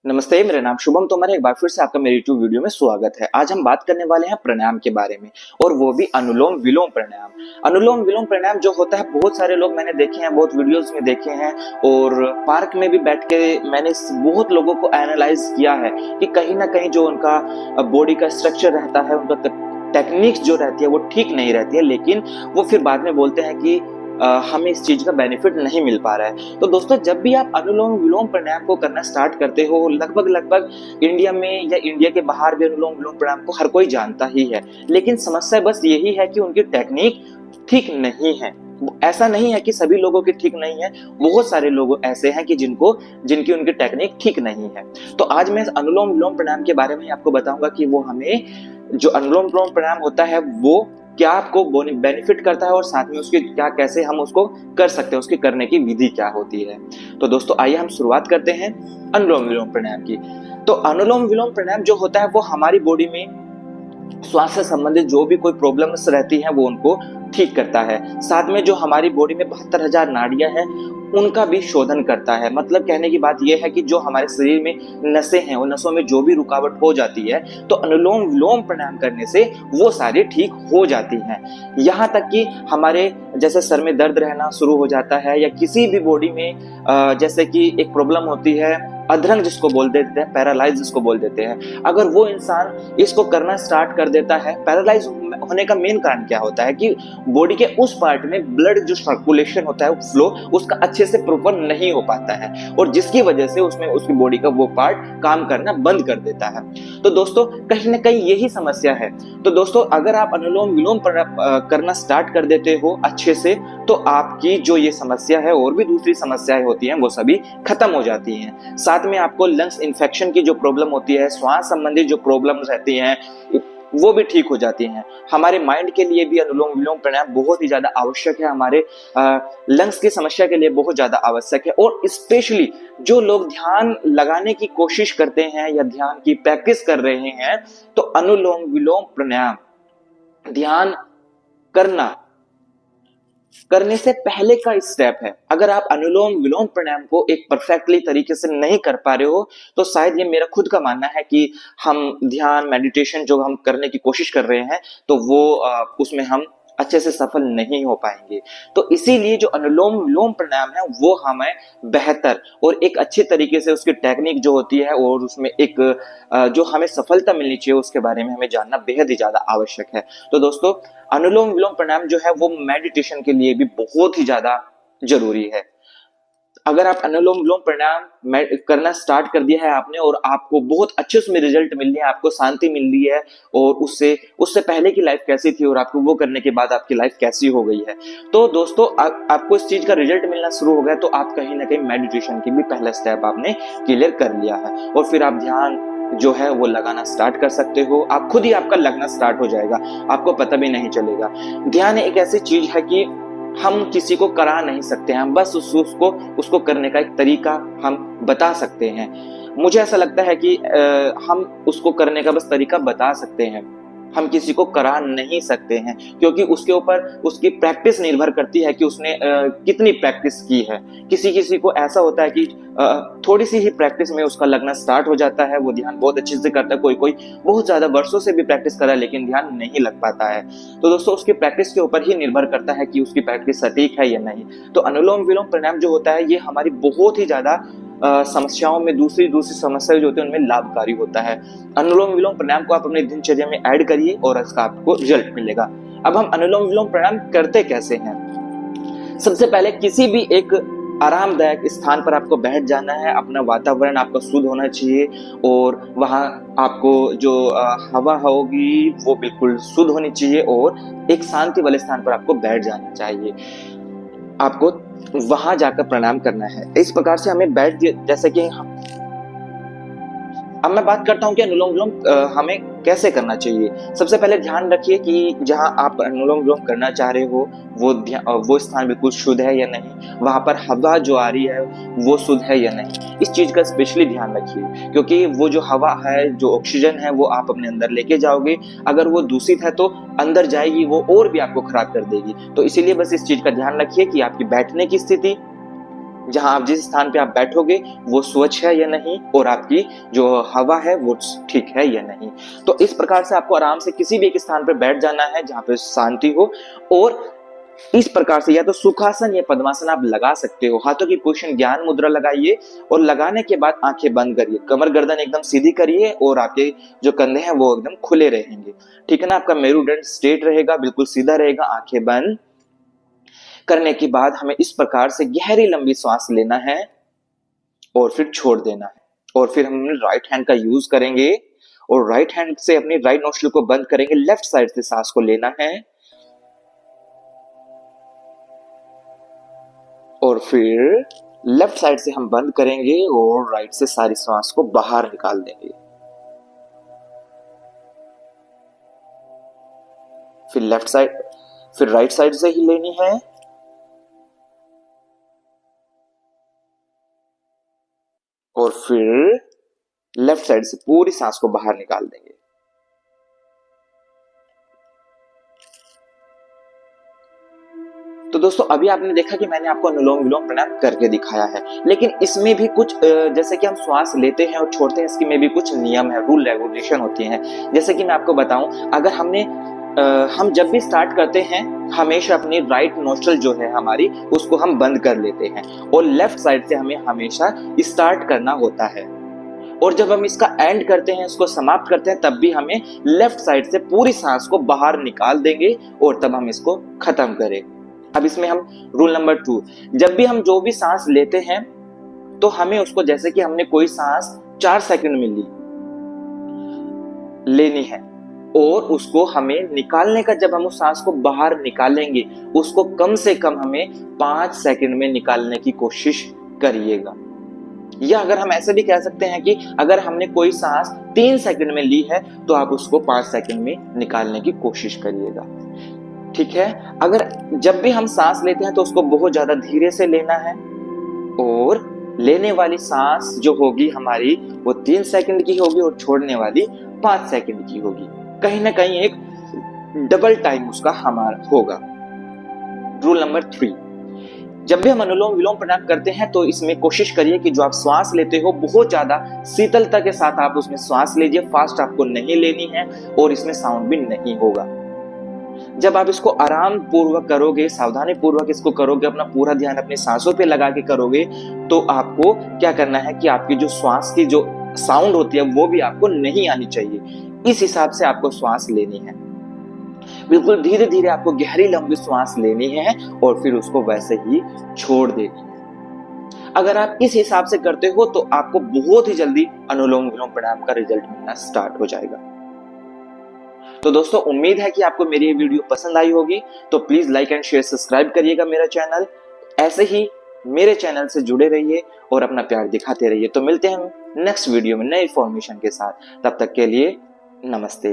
नमस्ते, मेरा नाम शुभम तोमर है। एक बार फिर से आपका मेरे यूट्यूब वीडियो में स्वागत है। आज हम बात करने वाले हैं प्राणायाम के बारे में, और वो भी अनुलोम विलोम प्राणायाम। अनुलोम विलोम प्राणायाम जो होता है, बहुत सारे लोग मैंने देखे हैं, बहुत वीडियोस में देखे हैं, और पार्क में भी बैठ के मैंने बहुत लोगों को एनालाइज किया है कि कहीं ना कहीं जो उनका बॉडी का स्ट्रक्चर रहता है, उनका टेक्निक्स जो रहती है वो ठीक नहीं रहती है, लेकिन वो फिर बाद में बोलते हैं कि हमें इस चीज का बेनिफिट नहीं मिल पा रहा है। तो दोस्तों, जब भी आप अनुलोम विलोम प्राणायाम को करना स्टार्ट करते हो, लगभग इंडिया में या इंडिया के बाहर भी अनुलोम विलोम प्राणायाम को हर कोई जानता ही है, लेकिन समस्या बस यही है कि उनकी टेक्निक ठीक नहीं है। ऐसा नहीं है कि सभी लोगों की ठीक नहीं है, बहुत सारे लोग ऐसे हैं कि जिनकी उनकी टेक्निक ठीक नहीं है। तो आज मैं अनुलोम विलोम प्राणायाम के बारे में आपको बताऊंगा कि वो हमें जो अनुलोम विलोम प्राणायाम होता है वो क्या आपको बेनिफिट करता है, और साथ में उसके क्या कैसे हम उसको कर सकते हैं, उसके करने की विधि क्या होती है। तो दोस्तों, आइए हम शुरुआत करते हैं अनुलोम विलोम प्राणायाम की। तो अनुलोम विलोम प्राणायाम जो होता है वो हमारी बॉडी में श्वास से संबंधित जो भी कोई प्रॉब्लम्स रहती हैं वो उनको ठीक करता है। साथ में जो हमारी बॉडी में 72,000 नाड़ियां हैं उनका भी शोधन करता है। मतलब कहने की बात यह है कि जो हमारे शरीर में नसें हैं, वो नसों में जो भी रुकावट हो जाती है, तो अनुलोम विलोम प्राणायाम करने से वो सारी ठीक हो जाती हैं। यहाँ तक कि हमारे जैसे सर में दर्द रहना शुरू हो जाता है, या किसी भी बॉडी में जैसे कि एक प्रॉब्लम होती है अधरंग जिसको बोल देते हैं, पैरालाइज जिसको बोल देते हैं, अगर वो इंसान इसको करना स्टार्ट कर देता है। पैरालाइज होने का मेन कारण क्या होता है कि बॉडी के उस पार्ट में ब्लड जो सर्कुलेशन होता है, फ्लो उसका अच्छे से प्रॉपर नहीं हो पाता है, और जिसकी वजह से उसमें उसकी बॉडी का वो पार्ट काम करना बंद कर देता है। तो दोस्तों, कहीं ना कहीं यही समस्या है। तो दोस्तों, अगर आप अनुलोम विलोम करना स्टार्ट कर देते हो अच्छे से, तो आपकी जो ये समस्या है और भी दूसरी समस्याएं होती हैं वो सभी खत्म हो जाती हैं। साथ में आपको लंग्स इन्फेक्शन की जो प्रॉब्लम होती है, श्वास संबंधी जो प्रॉब्लम्स रहती हैं, वो भी ठीक हो जाती हैं। हमारे माइंड के लिए भी अनुलोम विलोम प्राणायाम बहुत ही ज्यादा आवश्यक है, हमारे लंग्स की समस्या के लिए बहुत ज्यादा आवश्यक है। और स्पेशली जो लोग ध्यान लगाने की कोशिश करते हैं या ध्यान की प्रैक्टिस कर रहे हैं, तो अनुलोम विलोम प्राणायाम ध्यान करने से पहले का स्टेप है। अगर आप अनुलोम विलोम प्राणायाम को एक परफेक्टली तरीके से नहीं कर पा रहे हो, तो शायद ये मेरा खुद का मानना है कि हम ध्यान मेडिटेशन जो हम करने की कोशिश कर रहे हैं, तो वो उसमें हम अच्छे से सफल नहीं हो पाएंगे। तो इसीलिए जो अनुलोम विलोम प्राणायाम है वो हमें बेहतर और एक अच्छे तरीके से उसकी टेक्निक जो होती है, और उसमें एक जो हमें सफलता मिलनी चाहिए, उसके बारे में हमें जानना बेहद ही ज्यादा आवश्यक है। तो दोस्तों, अनुलोम विलोम प्राणायाम जो है वो मेडिटेशन के लिए भी बहुत ही ज्यादा जरूरी है। अगर आप अनुलोम विलोम प्राणायाम करना स्टार्ट कर दिया है आपने, और आपको बहुत अच्छे उसमें रिजल्ट मिल रहे हैं, आपको शांति मिल रही है, और उससे पहले की लाइफ कैसी थी और आपको वो करने के बाद आपकी लाइफ कैसी हो गई है, तो दोस्तों आपको इस चीज का रिजल्ट मिलना शुरू हो गया, तो आप कहीं ना कहीं मेडिटेशन की भी पहला स्टेप आपने क्लियर कर लिया है। और फिर आप ध्यान जो है वो लगाना स्टार्ट कर सकते हो। आप खुद ही आपका लगना स्टार्ट हो जाएगा, आपको पता भी नहीं चलेगा। ध्यान एक ऐसी चीज है कि हम किसी को करा नहीं सकते हैं, हम बस उसको करने का एक तरीका हम बता सकते हैं। मुझे ऐसा लगता है कि हम उसको करने का बस तरीका बता सकते हैं, हम किसी को करा नहीं सकते हैं, क्योंकि उसके ऊपर उसकी प्रैक्टिस निर्भर करती है कि उसने कितनी प्रैक्टिस की है। किसी को ऐसा होता है कि थोड़ी सी ही प्रैक्टिस में उसका लगना स्टार्ट हो जाता है, वो ध्यान बहुत अच्छे से करता है। कोई बहुत ज्यादा वर्षों से भी प्रैक्टिस कर रहा है लेकिन ध्यान नहीं लग पाता है। तो दोस्तों, उसकी प्रैक्टिस के ऊपर ही निर्भर करता है कि उसकी प्रैक्टिस सटीक है या नहीं। तो अनुलोम विलोम प्राणायाम जो होता है, ये हमारी बहुत ही ज्यादा समस्याओं में दूसरी समस्याएं जो होती है उनमें लाभकारी होता है। अनुलोम विलोम प्राणायाम को आप अपनी दिनचर्या में ऐड करिए और इसका आपको रिजल्ट मिलेगा। अब हम अनुलोम विलोम प्राणायाम करते कैसे हैं? सबसे पहले किसी भी एक आरामदायक स्थान पर आपको बैठ जाना है। अपना वातावरण आपका शुद्ध होना चाहिए, और वहां आपको जो हवा होगी वो बिल्कुल शुद्ध होनी चाहिए, और एक शांति वाले स्थान पर आपको बैठ जाना चाहिए। आपको वहां जाकर प्रणाम करना है। इस प्रकार से हमें जैसे कि अब मैं बात करता हूं कि अनुलोम विलोम हमें कैसे करना चाहिए। सबसे पहले ध्यान रखिए कि जहां आप अनुलोम विलोम करना चाह रहे हो वो स्थान बिल्कुल शुद्ध है या नहीं, वहां पर हवा जो आ रही है वो शुद्ध है या नहीं। इस चीज का स्पेशली ध्यान रखिए, क्योंकि वो जो हवा है, जो ऑक्सीजन है, वो आप अपने अंदर लेके जाओगे। अगर वो दूषित है तो अंदर जाएगी, वो और भी आपको खराब कर देगी। तो इसीलिए बस इस चीज का ध्यान रखिए कि आपकी बैठने की स्थिति, जहां आप जिस स्थान पे आप बैठोगे वो स्वच्छ है या नहीं, और आपकी जो हवा है वो ठीक है या नहीं। तो इस प्रकार से आपको आराम से किसी भी एक स्थान पर बैठ जाना है जहां पे शांति हो, और इस प्रकार से या तो सुखासन या पद्मासन आप लगा सकते हो। हाथों की पोजीशन ज्ञान मुद्रा लगाइए, और लगाने के बाद आंखें बंद करिए, कमर गर्दन एकदम सीधी करिए, और आपके जो कंधे हैं वो एकदम खुले रहेंगे, ठीक है ना। आपका मेरुदंड स्ट्रेट रहेगा, बिल्कुल सीधा रहेगा। आंखें बंद करने के बाद हमें इस प्रकार से गहरी लंबी सांस लेना है और फिर छोड़ देना है, और फिर हम राइट हैंड का यूज करेंगे, और राइट हैंड से अपनी राइट नोस्ट्रिल को बंद करेंगे। लेफ्ट साइड से सांस को लेना है, और फिर लेफ्ट साइड से हम बंद करेंगे और राइट से सारी सांस को बाहर निकाल देंगे। फिर लेफ्ट साइड, फिर राइट साइड से ही लेनी है, और फिर लेफ्ट साइड से पूरी सांस को बाहर निकाल देंगे। तो दोस्तों अभी आपने देखा कि मैंने आपको अनुलोम विलोम प्राणायाम करके दिखाया है, लेकिन इसमें भी कुछ जैसे कि हम श्वास लेते हैं और छोड़ते हैं, इसकी में भी कुछ नियम है, रूल रेगुलेशन होती हैं। जैसे कि मैं आपको बताऊं, अगर हम जब भी स्टार्ट करते हैं हमेशा अपनी राइट नोस्ट्रल जो है हमारी उसको हम बंद कर लेते हैं, और लेफ्ट साइड से हमें हमेशा स्टार्ट करना होता है, और जब हम इसका एंड करते हैं, इसको समाप्त करते हैं, तब भी हमें लेफ्ट साइड से पूरी सांस को बाहर निकाल देंगे और तब हम इसको खत्म करें। अब इसमें हम रूल नंबर 2, जब भी हम जो भी सांस लेते हैं तो हमें उसको, जैसे कि हमने कोई सांस 4 सेकंड में लेनी है, और उसको हमें निकालने का, जब हम उस सांस को बाहर निकालेंगे उसको कम से कम हमें 5 सेकंड में निकालने की कोशिश करिएगा। या अगर हम ऐसे भी कह सकते हैं कि अगर हमने कोई सांस 3 सेकंड में ली है तो आप उसको 5 सेकंड में निकालने की कोशिश करिएगा, ठीक है। अगर जब भी हम सांस लेते हैं तो उसको बहुत ज्यादा धीरे से लेना है, और लेने वाली सांस जो होगी हमारी वो 3 सेकंड की होगी, और छोड़ने वाली 5 सेकंड की होगी। कहीं ना कहीं एक डबल टाइम उसका हमारा होगा। रूल नंबर 3, जब भी हम अनुलोम विलोम प्राणायाम करते हैं तो इसमें कोशिश करिए कि जो आप श्वास लेते हो बहुत ज्यादा शीतलता के साथ आप उसमें श्वास लीजिए। फास्ट आपको नहीं लेनी है, और इसमें साउंड भी नहीं होगा। जब आप इसको आराम पूर्वक करोगे, सावधानी पूर्वक इसको करोगे, अपना पूरा ध्यान अपनी सांसों पे लगा के करोगे, तो आपको क्या करना है कि आपकी जो श्वास की जो साउंड होती है वो भी आपको नहीं आनी चाहिए। इस हिसाब से आपको श्वास लेनी है, बिल्कुल धीरे धीरे आपको गहरी लंबी श्वास लेनी है, और फिर उसको वैसे ही छोड़ देनी है। अगर आप इस हिसाब से करते हो तो आपको बहुत ही जल्दी अनुलोम विलोम प्राणायाम का रिजल्ट मिलना स्टार्ट हो जाएगा। तो दोस्तों उम्मीद है कि आपको मेरी ये वीडियो पसंद आई होगी, तो please like and share subscribe करिएगा मेरा चैनल। ऐसे ही मेरे चैनल से जुड़े रहिए और अपना प्यार दिखाते रहिए। तो मिलते हैं नेक्स्ट वीडियो में नए इन्फॉर्मेशन के साथ, तब तक के लिए नमस्ते।